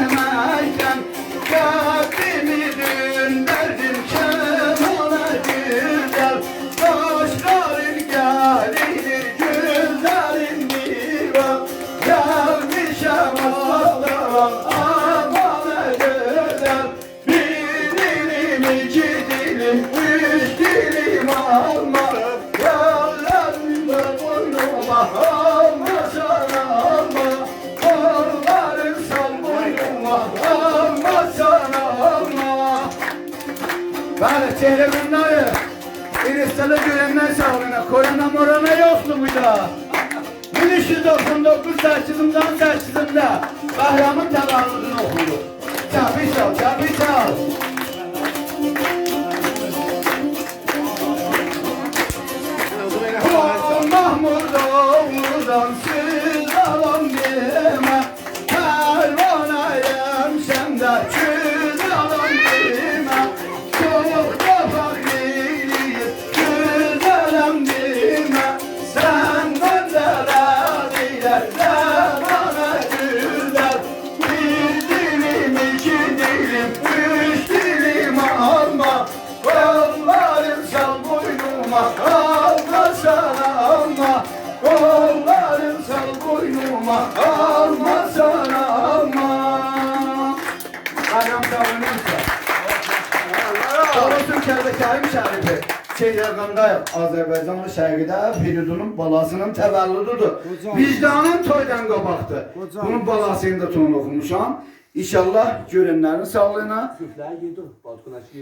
sevmekten kalbimi döndürdün kemale güzel. Dostların gelir güzelin divan. Gelmişem Allah'tan amale güzel. Bir dilim, iki dilim, üç dilim alma. Yollarında boynuma alma sana alma. Kolların sal boynuma alma sana alma. Bəli, televizyonları İristələ görənlər sağlığına, korona morona yoktu burada. 1399 8'imden 8'imde Bahramın təvəllüdünü oxudu. Təbrik sal, təbrik sal. Mahmud oğludan siz alam deme. Pervanayım sende çüz alam deme. Çok da fakriyim çüz alam deme. Senden de radiler de bana güzel. Bir dilim, iki dilim, üç dilim alma. Kolların sal boynuma alma sana alma. Kolların sal boynuma alma sana alma. Adam savunursa Doğru Türkiye'de Kerim Şerifi Seyyarqanda Azərbaycanlı şərqdə Firidunun balasının təvəllüdüdür. Vicdanın toydan qabaqdır. Bunun balasını da ton oxumuşam. İnşallah görənlərin sağlığına.